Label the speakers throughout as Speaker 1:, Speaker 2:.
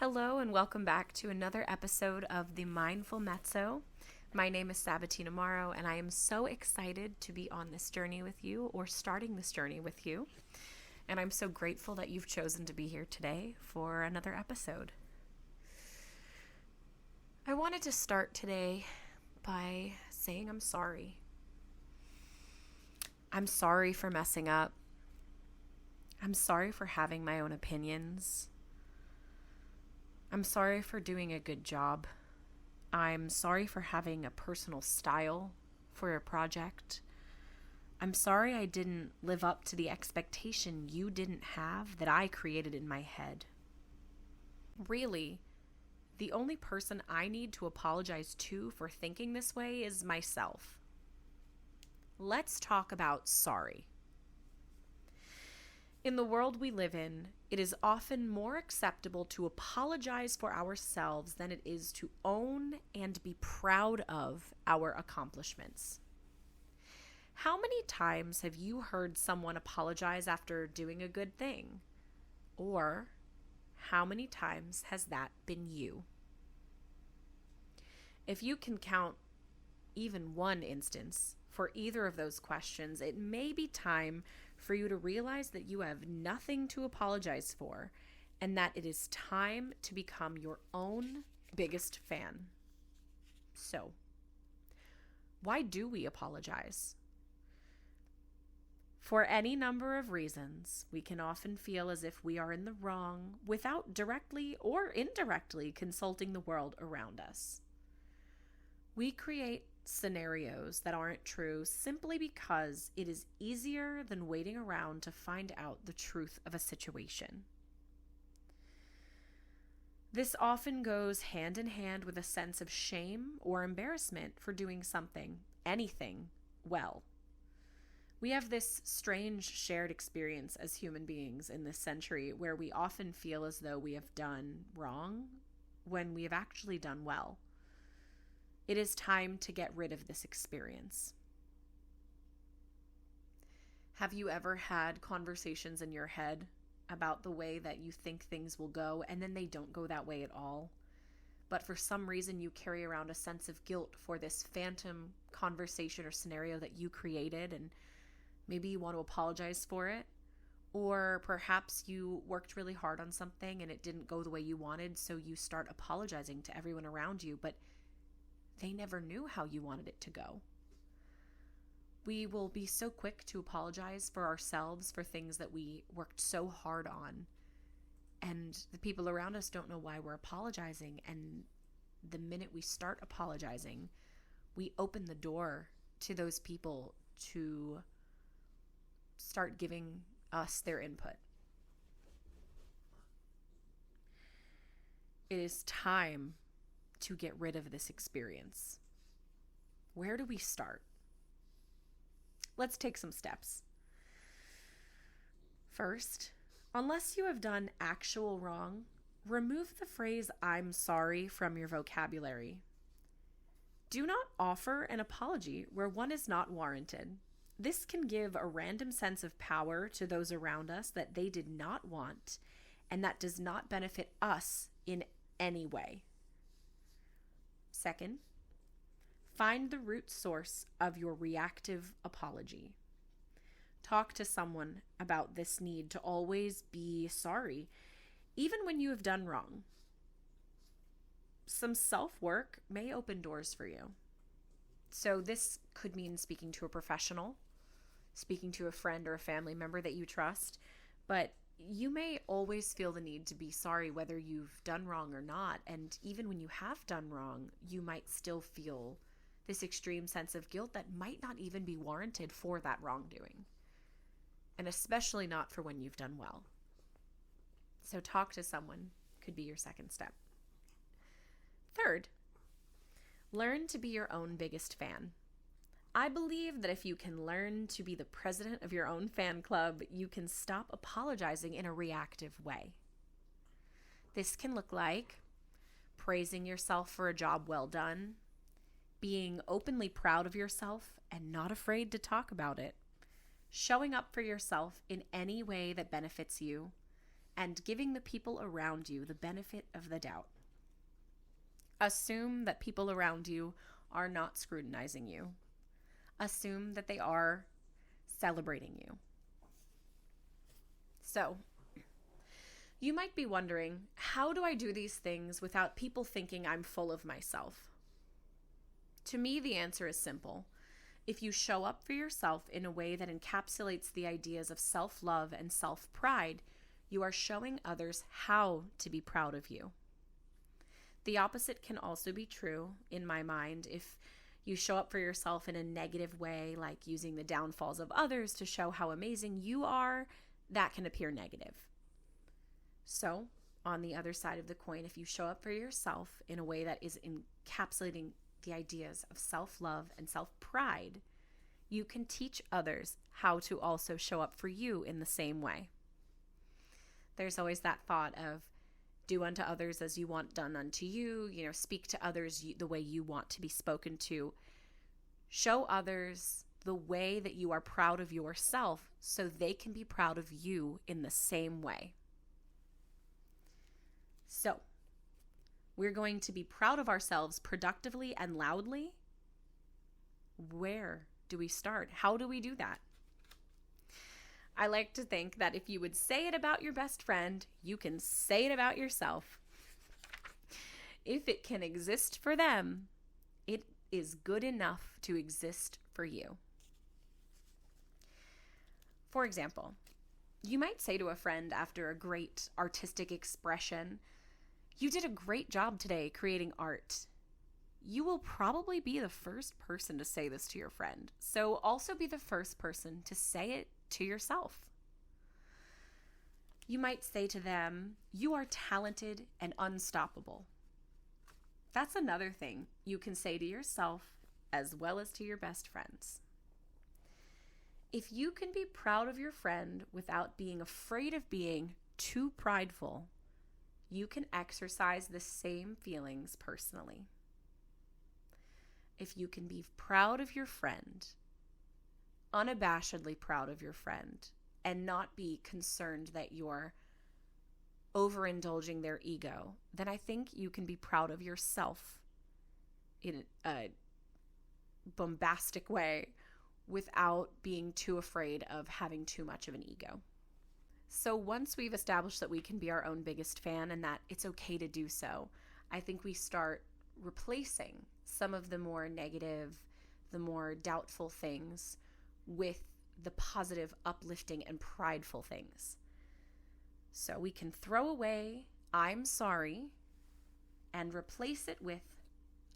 Speaker 1: Hello and welcome back to another episode of the Mindful Mezzo. My name is Sabatina Morrow and I am so excited to be on this journey with you or starting this journey with you. And I'm so grateful that you've chosen to be here today for another episode. I wanted to start today by saying I'm sorry. I'm sorry for messing up. I'm sorry for having my own opinions. I'm sorry for doing a good job. I'm sorry for having a personal style for a project. I'm sorry I didn't live up to the expectation you didn't have that I created in my head. Really, the only person I need to apologize to for thinking this way is myself. Let's talk about sorry. In the world we live in, it is often more acceptable to apologize for ourselves than it is to own and be proud of our accomplishments. How many times have you heard someone apologize after doing a good thing? Or how many times has that been you? If you can count even one instance for either of those questions, it may be time for you to realize that you have nothing to apologize for and that it is time to become your own biggest fan. So, why do we apologize? For any number of reasons, we can often feel as if we are in the wrong without directly or indirectly consulting the world around us. We create scenarios that aren't true simply because it is easier than waiting around to find out the truth of a situation. This often goes hand in hand with a sense of shame or embarrassment for doing something, anything, well. We have this strange shared experience as human beings in this century where we often feel as though we have done wrong when we have actually done well. It is time to get rid of this experience. Have you ever had conversations in your head about the way that you think things will go and then they don't go that way at all? But for some reason you carry around a sense of guilt for this phantom conversation or scenario that you created, and maybe you want to apologize for it. Or perhaps you worked really hard on something and it didn't go the way you wanted, so you start apologizing to everyone around you, but they never knew how you wanted it to go. We will be so quick to apologize for ourselves for things that we worked so hard on, and the people around us don't know why we're apologizing. And the minute we start apologizing, we open the door to those people to start giving us their input. It is time to get rid of this experience. Where do we start? Let's take some steps. First, unless you have done actual wrong, remove the phrase "I'm sorry" from your vocabulary. Do not offer an apology where one is not warranted. This can give a random sense of power to those around us that they did not want, and that does not benefit us in any way. Second, find the root source of your reactive apology. Talk to someone about this need to always be sorry, even when you have done wrong. Some self-work may open doors for you. So this could mean speaking to a professional, speaking to a friend or a family member that you trust, but you may always feel the need to be sorry whether you've done wrong or not. And even when you have done wrong, you might still feel this extreme sense of guilt that might not even be warranted for that wrongdoing. And especially not for when you've done well. So talk to someone could be your second step. Third, learn to be your own biggest fan. I believe that if you can learn to be the president of your own fan club, you can stop apologizing in a reactive way. This can look like praising yourself for a job well done, being openly proud of yourself and not afraid to talk about it, showing up for yourself in any way that benefits you, and giving the people around you the benefit of the doubt. Assume that people around you are not scrutinizing you. Assume that they are celebrating you. So, you might be wondering, how do I do these things without people thinking I'm full of myself? To me, the answer is simple. If you show up for yourself in a way that encapsulates the ideas of self-love and self-pride, you are showing others how to be proud of you. The opposite can also be true, in my mind, if you show up for yourself in a negative way, like using the downfalls of others to show how amazing you are, that can appear negative. So, on the other side of the coin, if you show up for yourself in a way that is encapsulating the ideas of self-love and self-pride, you can teach others how to also show up for you in the same way. There's always that thought of do unto others as you want done unto you, speak to others the way you want to be spoken to. Show others the way that you are proud of yourself so they can be proud of you in the same way. So, we're going to be proud of ourselves productively and loudly. Where do we start? How do we do that? I like to think that if you would say it about your best friend, you can say it about yourself. If it can exist for them, it is good enough to exist for you. For example, you might say to a friend after a great artistic expression, "You did a great job today creating art." You will probably be the first person to say this to your friend, so also be the first person to say it to yourself. You might say to them, "You are talented and unstoppable." That's another thing you can say to yourself as well as to your best friends. If you can be proud of your friend without being afraid of being too prideful, you can exercise the same feelings personally. If you can be proud of your friend, unabashedly proud of your friend, and not be concerned that you're overindulging their ego, then I think you can be proud of yourself in a bombastic way without being too afraid of having too much of an ego. So once we've established that we can be our own biggest fan and that it's okay to do so, I think we start replacing some of the more negative, the more doubtful things with the positive, uplifting, and prideful things. So we can throw away "I'm sorry" and replace it with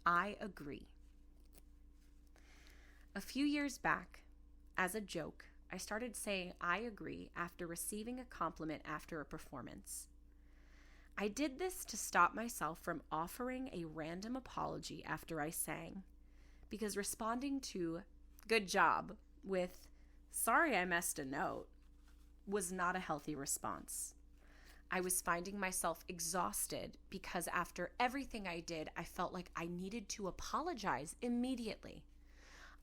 Speaker 1: "I agree." A few years back, as a joke, I started saying "I agree" after receiving a compliment after a performance. I did this to stop myself from offering a random apology after I sang, because responding to "good job" with "sorry I messed a note" was not a healthy response. I was finding myself exhausted because after everything I did, I felt like I needed to apologize immediately.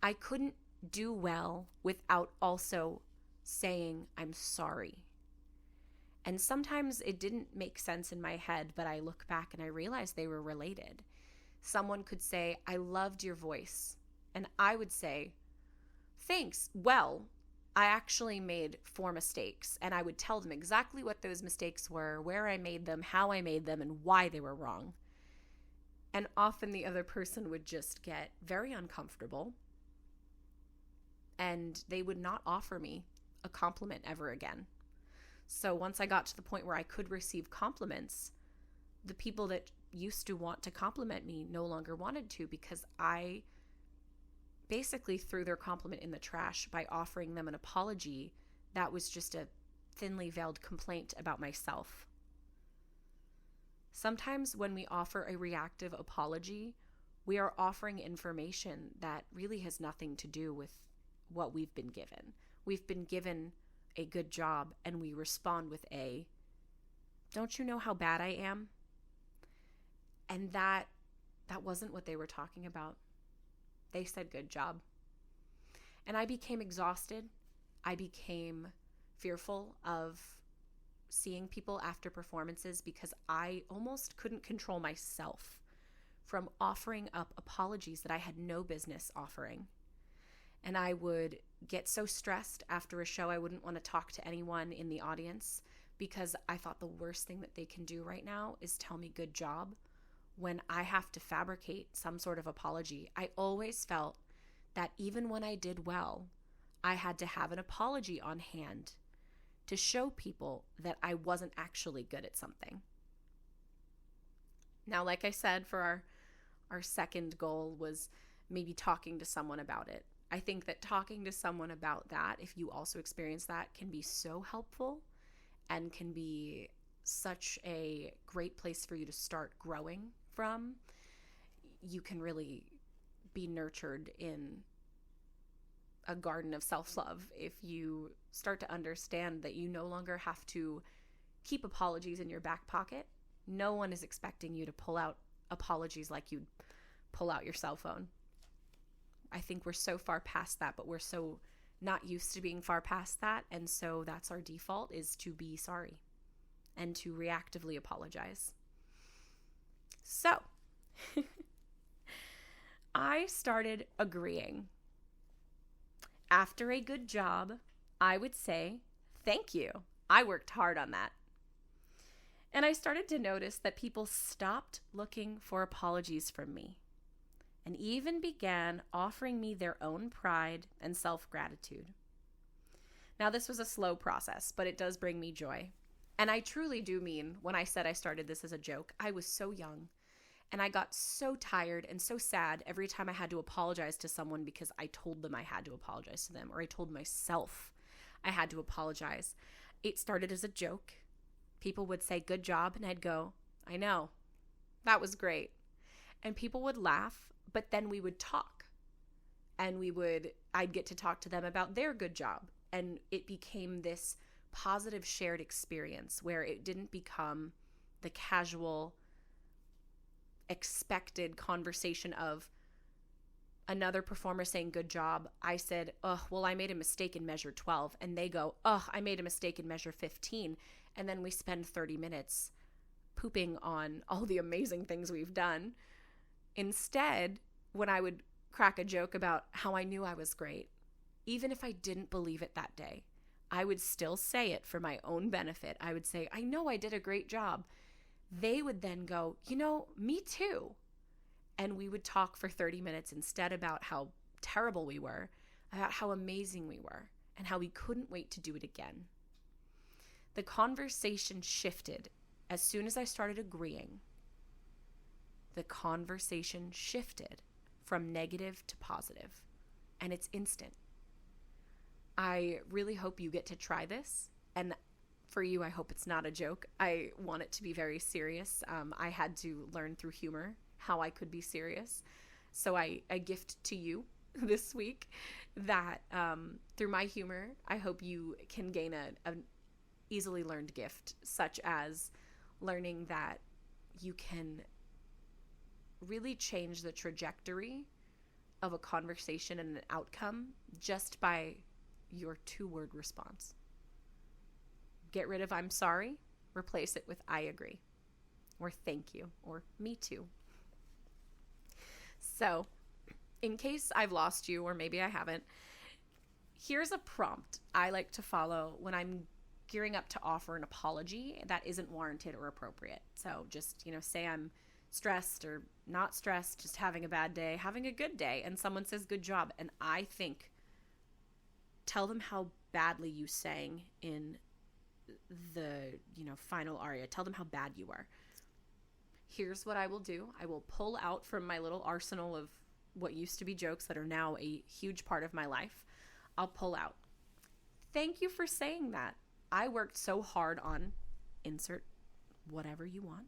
Speaker 1: I couldn't do well without also saying "I'm sorry." And sometimes it didn't make sense in my head, but I look back and I realize they were related. Someone could say, "I loved your voice." And I would say, "Thanks. Well, I actually made 4 mistakes." And I would tell them exactly what those mistakes were, where I made them, how I made them, and why they were wrong. And often the other person would just get very uncomfortable and they would not offer me a compliment ever again. So once I got to the point where I could receive compliments, the people that used to want to compliment me no longer wanted to, because I basically threw their compliment in the trash by offering them an apology that was just a thinly veiled complaint about myself. Sometimes when we offer a reactive apology, we are offering information that really has nothing to do with what we've been given. We've been given a "good job" and we respond with a "don't you know how bad I am?" And that wasn't what they were talking about. They said "good job." And I became exhausted. I became fearful of seeing people after performances because I almost couldn't control myself from offering up apologies that I had no business offering. And I would get so stressed after a show, I wouldn't want to talk to anyone in the audience because I thought the worst thing that they can do right now is tell me good job when I have to fabricate some sort of apology. I always felt that even when I did well, I had to have an apology on hand to show people that I wasn't actually good at something. Now, like I said, for our second goal was maybe talking to someone about it. I think that talking to someone about that, if you also experience that, can be so helpful and can be such a great place for you to start growing from. You can really be nurtured in a garden of self-love if you start to understand that you no longer have to keep apologies in your back pocket. No one is expecting you to pull out apologies like you'd pull out your cell phone. I think we're so far past that, but we're so not used to being far past that. And so that's our default, is to be sorry and to reactively apologize. So I started agreeing. After a good job, I would say, thank you. I worked hard on that. And I started to notice that people stopped looking for apologies from me and even began offering me their own pride and self-gratitude. Now, this was a slow process, but it does bring me joy. And I truly do mean when I said I started this as a joke. I was so young and I got so tired and so sad every time I had to apologize to someone because I told them I had to apologize to them, or I told myself I had to apologize. It started as a joke. People would say, good job, and I'd go, I know, that was great. And people would laugh, but then we would talk. And I'd get to talk to them about their good job. And it became this positive shared experience where it didn't become the casual, expected conversation of another performer saying good job. I said, well, I made a mistake in measure 12. And they go, I made a mistake in measure 15. And then we spend 30 minutes pooping on all the amazing things we've done. Instead, when I would crack a joke about how I knew I was great, even if I didn't believe it that day, I would still say it for my own benefit. I would say, I know I did a great job. They would then go, me too. And we would talk for 30 minutes instead about how terrible we were, about how amazing we were, and how we couldn't wait to do it again. The conversation shifted as soon as I started agreeing. The conversation shifted from negative to positive, and it's instant. I really hope you get to try this, and for you, I hope it's not a joke. I want it to be very serious. I had to learn through humor how I could be serious, so I gift to you this week that through my humor, I hope you can gain an easily learned gift, such as learning that you can really change the trajectory of a conversation and an outcome just by your 2-word response. Get rid of I'm sorry, replace it with I agree, or thank you, or me too. So, in case I've lost you, or maybe I haven't, here's a prompt I like to follow when I'm gearing up to offer an apology that isn't warranted or appropriate. So just, say I'm stressed or not stressed, just having a bad day, having a good day, and someone says good job, and I think, tell them how badly you sang in the, final aria. Tell them how bad you were. Here's what I will do. I will pull out from my little arsenal of what used to be jokes that are now a huge part of my life. I'll pull out, thank you for saying that. I worked so hard on insert whatever you want,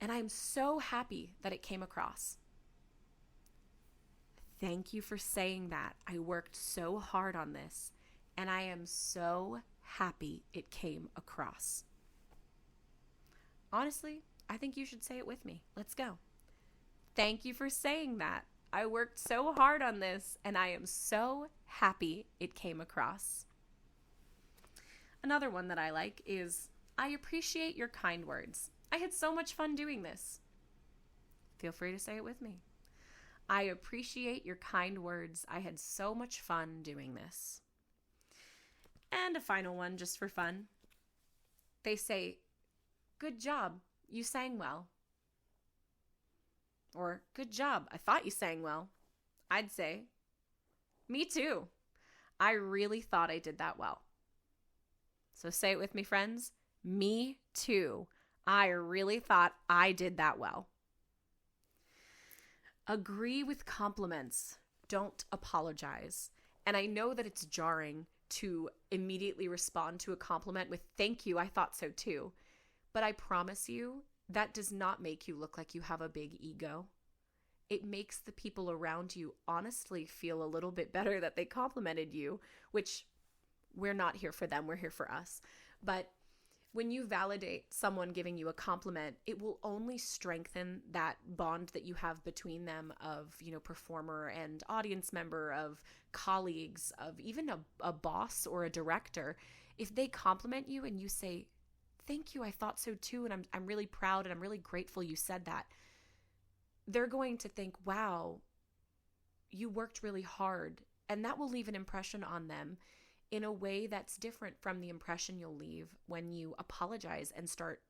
Speaker 1: and I'm so happy that it came across. Thank you for saying that. I worked so hard on this, and I am so happy it came across. Honestly, I think you should say it with me. Let's go. Thank you for saying that. I worked so hard on this, and I am so happy it came across. Another one that I like is I appreciate your kind words. I had so much fun doing this. Feel free to say it with me. I appreciate your kind words. I had so much fun doing this. And a final one, just for fun. They say, good job, you sang well. Or, good job, I thought you sang well. I'd say, me too. I really thought I did that well. So say it with me, friends. Me too. I really thought I did that well. Agree with compliments. Don't apologize. And I know that it's jarring to immediately respond to a compliment with thank you, I thought so too. But I promise you, that does not make you look like you have a big ego. It makes the people around you honestly feel a little bit better that they complimented you, which we're not here for them, we're here for us. But when you validate someone giving you a compliment, it will only strengthen that bond that you have between them of, performer and audience member, of colleagues, of even a boss or a director. If they compliment you and you say, thank you, I thought so too, and I'm really proud and I'm really grateful you said that, they're going to think, wow, you worked really hard. And that will leave an impression on them in a way that's different from the impression you'll leave when you apologize and start,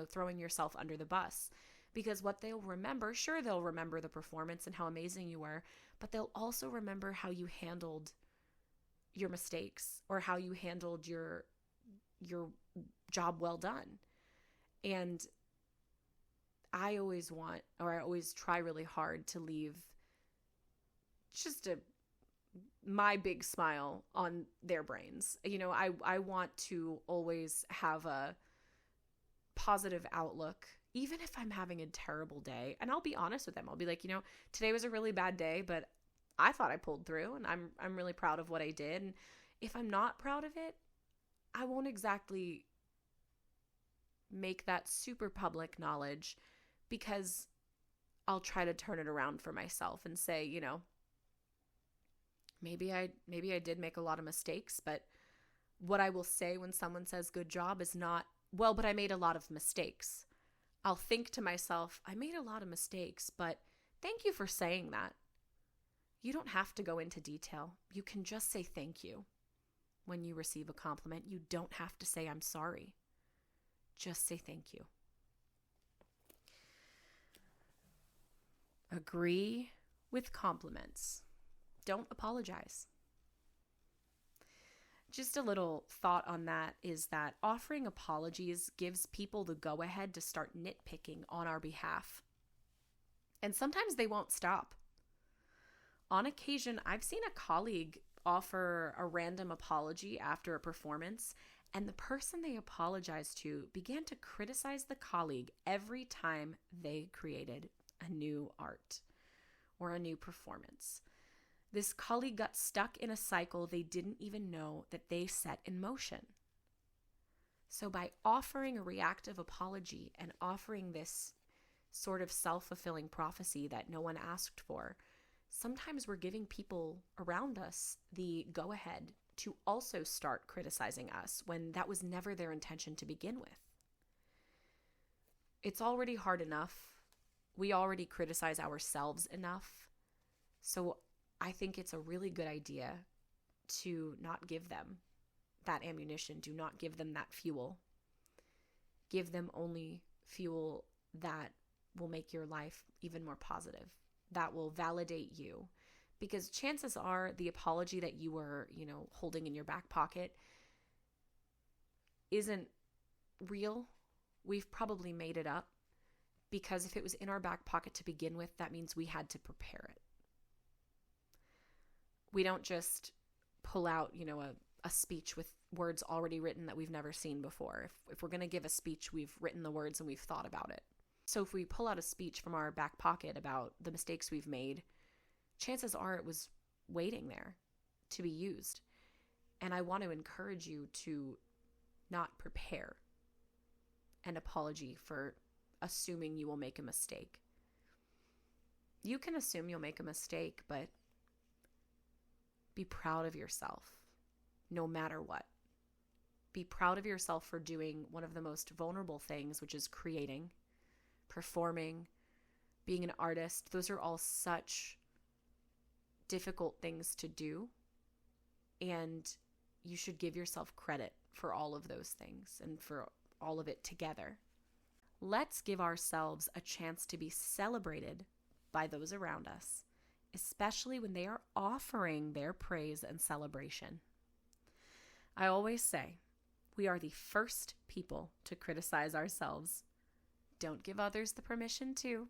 Speaker 1: throwing yourself under the bus. Because what they'll remember, sure, they'll remember the performance and how amazing you were, but they'll also remember how you handled your mistakes or how you handled your job well done. And I always try really hard to leave just my big smile on their brains. I want to always have a positive outlook, even if I'm having a terrible day. And I'll be honest with them. I'll be like, today was a really bad day, but I thought I pulled through and I'm really proud of what I did. And if I'm not proud of it, I won't exactly make that super public knowledge, because I'll try to turn it around for myself and say, maybe I did make a lot of mistakes, but what I will say when someone says good job is not, well, but I made a lot of mistakes. I'll think to myself, I made a lot of mistakes, but thank you for saying that. You don't have to go into detail. You can just say thank you. When you receive a compliment, you don't have to say I'm sorry. Just say thank you. Agree with compliments. Don't apologize. Just a little thought on that is that offering apologies gives people the go-ahead to start nitpicking on our behalf. And sometimes they won't stop. On occasion, I've seen a colleague offer a random apology after a performance, and the person they apologized to began to criticize the colleague every time they created a new art or a new performance. This colleague got stuck in a cycle they didn't even know that they set in motion. So by offering a reactive apology and offering this sort of self-fulfilling prophecy that no one asked for, sometimes we're giving people around us the go-ahead to also start criticizing us when that was never their intention to begin with. It's already hard enough. We already criticize ourselves enough. So I think it's a really good idea to not give them that ammunition. Do not give them that fuel. Give them only fuel that will make your life even more positive, that will validate you. Because chances are the apology that you were, holding in your back pocket isn't real. We've probably made it up, because if it was in our back pocket to begin with, that means we had to prepare it. We don't just pull out, a speech with words already written that we've never seen before. If we're going to give a speech, we've written the words and we've thought about it. So if we pull out a speech from our back pocket about the mistakes we've made, chances are it was waiting there to be used. And I want to encourage you to not prepare an apology for assuming you will make a mistake. You can assume you'll make a mistake, but be proud of yourself no matter what. Be proud of yourself for doing one of the most vulnerable things, which is creating, performing, being an artist. Those are all such difficult things to do. And you should give yourself credit for all of those things and for all of it together. Let's give ourselves a chance to be celebrated by those around us, especially when they are offering their praise and celebration. I always say, we are the first people to criticize ourselves. Don't give others the permission to.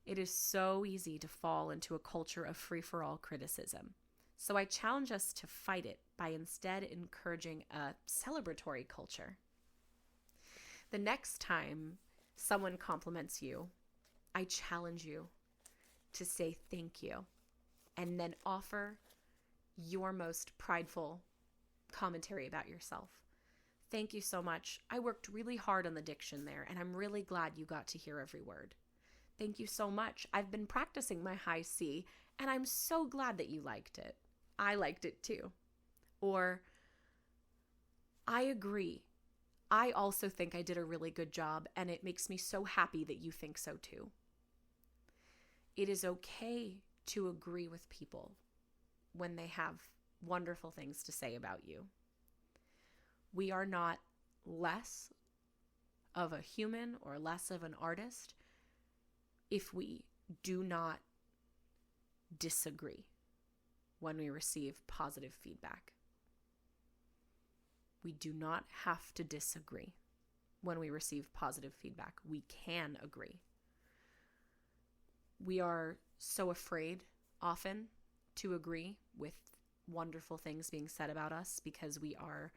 Speaker 1: It is so easy to fall into a culture of free-for-all criticism. So I challenge us to fight it by instead encouraging a celebratory culture. The next time someone compliments you, I challenge you to say thank you and then offer your most prideful commentary about yourself. Thank you so much. I worked really hard on the diction there, and I'm really glad you got to hear every word. Thank you so much. I've been practicing my high C, and I'm so glad that you liked it. I liked it too. Or, I agree. I also think I did a really good job, and it makes me so happy that you think so too. It is okay to agree with people when they have wonderful things to say about you. We are not less of a human or less of an artist if we do not disagree when we receive positive feedback. We do not have to disagree when we receive positive feedback. We can agree. We are so afraid often to agree with wonderful things being said about us because we are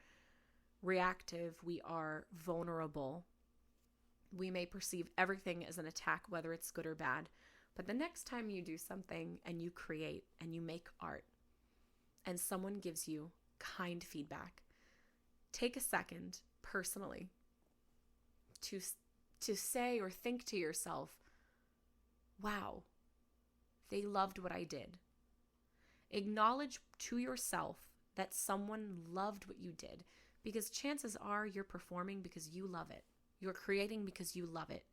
Speaker 1: reactive, we are vulnerable. We may perceive everything as an attack, whether it's good or bad. But the next time you do something and you create and you make art and someone gives you kind feedback, take a second personally to say or think to yourself, wow, they loved what I did. Acknowledge to yourself that someone loved what you did, because chances are you're performing because you love it. You're creating because you love it.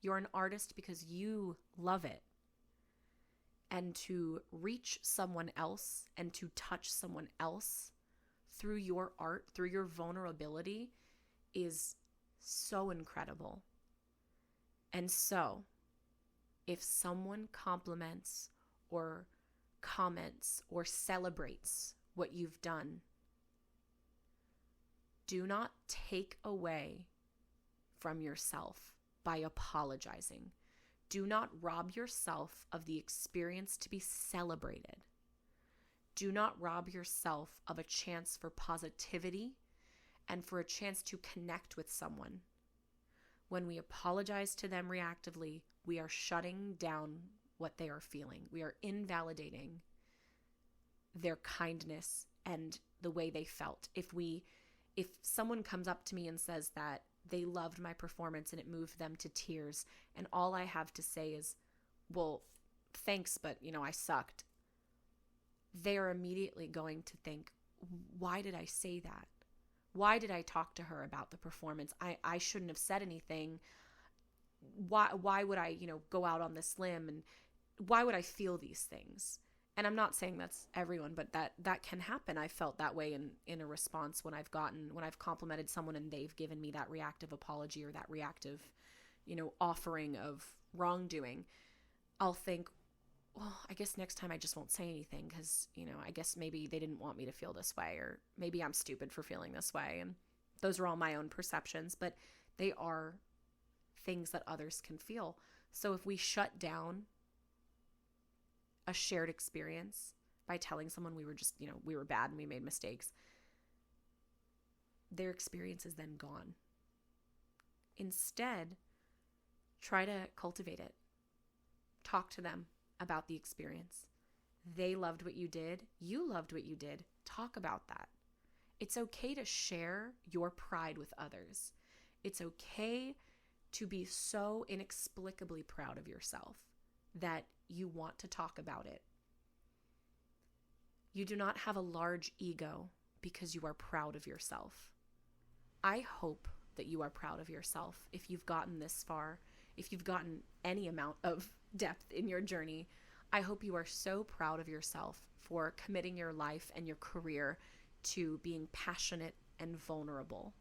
Speaker 1: You're an artist because you love it. And to reach someone else and to touch someone else through your art, through your vulnerability, is so incredible. And so, if someone compliments or comments or celebrates what you've done, do not take away from yourself by apologizing. Do not rob yourself of the experience to be celebrated. Do not rob yourself of a chance for positivity and for a chance to connect with someone. When we apologize to them reactively, we are shutting down what they are feeling. We are invalidating their kindness and the way they felt. If someone comes up to me and says that they loved my performance and it moved them to tears, and all I have to say is, well, thanks, but I sucked, they're immediately going to think, why did I say that? Why did I talk to her about the performance? I shouldn't have said anything. Why would I, go out on this limb, and why would I feel these things? And I'm not saying that's everyone, but that can happen. I felt that way in a response when I've complimented someone and they've given me that reactive apology or that reactive, offering of wrongdoing. I'll think, well, I guess next time I just won't say anything because, I guess maybe they didn't want me to feel this way, or maybe I'm stupid for feeling this way. And those are all my own perceptions, but they are things that others can feel. So if we shut down a shared experience by telling someone we were just, we were bad and we made mistakes, their experience is then gone. Instead, try to cultivate it. Talk to them about the experience. They loved what you did. You loved what you did. Talk about that. It's okay to share your pride with others. It's okay to be so inexplicably proud of yourself that you want to talk about it. You do not have a large ego because you are proud of yourself. I hope that you are proud of yourself if you've gotten this far, if you've gotten any amount of depth in your journey. I hope you are so proud of yourself for committing your life and your career to being passionate and vulnerable,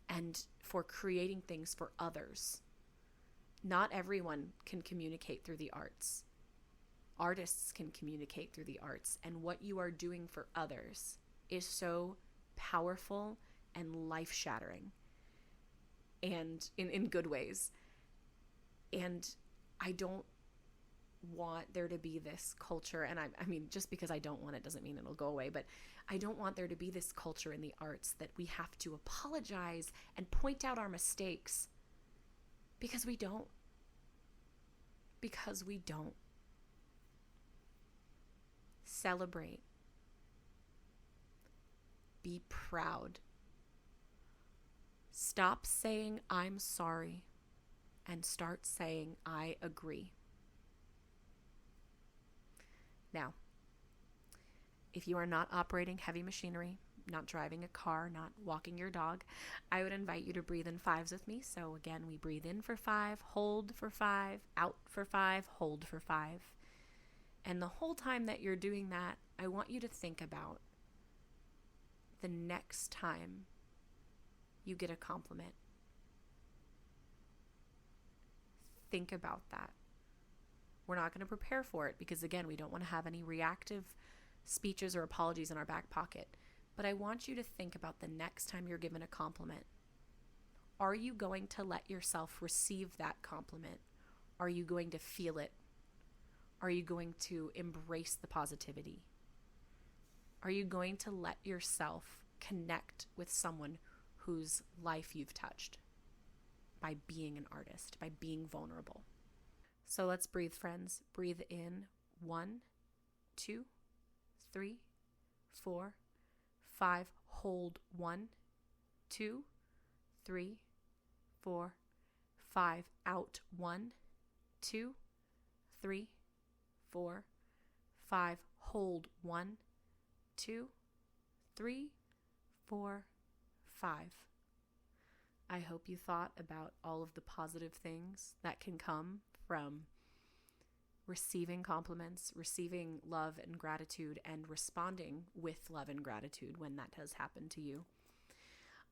Speaker 1: and for creating things for others. Not everyone can communicate through the arts. Artists can communicate through the arts, and what you are doing for others is so powerful and life-shattering, and in good ways. And I don't want there to be this culture, and I mean, just because I don't want it doesn't mean it'll go away, but I don't want there to be this culture in the arts that we have to apologize and point out our mistakes, because we don't. Because we don't. Celebrate. Be proud. Stop saying I'm sorry and start saying I agree. Now, if you are not operating heavy machinery, not driving a car, not walking your dog, I would invite you to breathe in 5s with me. So again, we breathe in for 5, hold for 5, out for 5, hold for 5. And the whole time that you're doing that, I want you to think about the next time you get a compliment. Think about that. We're not going to prepare for it because, again, we don't want to have any reactive speeches or apologies in our back pocket. But I want you to think about the next time you're given a compliment. Are you going to let yourself receive that compliment? Are you going to feel it? Are you going to embrace the positivity? Are you going to let yourself connect with someone whose life you've touched by being an artist, by being vulnerable? So let's breathe, friends. Breathe in 1, 2, 3, 4, 5. Hold 1, 2, 3, 4, 5. Out 1, 2, 3, 4, 5. Hold 1, 2, 3, 4, 5. I hope you thought about all of the positive things that can come from receiving compliments, receiving love and gratitude, and responding with love and gratitude when that does happen to you.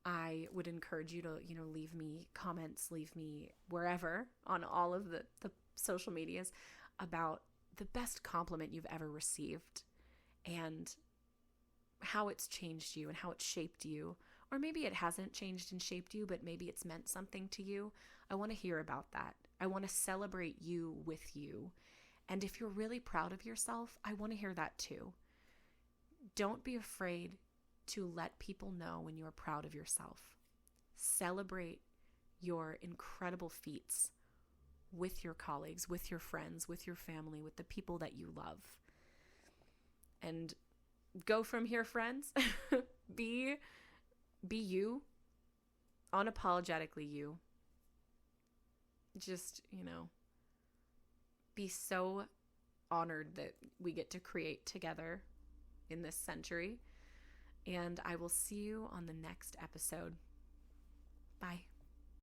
Speaker 1: I would encourage you to, leave me comments, leave me wherever on all of the social medias about the best compliment you've ever received and how it's changed you and how it's shaped you. Or maybe it hasn't changed and shaped you, but maybe it's meant something to you. I want to hear about that. I want to celebrate you with you. And if you're really proud of yourself, I want to hear that too. Don't be afraid to let people know when you're proud of yourself. Celebrate your incredible feats with your colleagues, with your friends, with your family, with the people that you love. And go from here, friends. Be you, unapologetically you. Just, be so honored that we get to create together in this century. And I will see you on the next episode. Bye.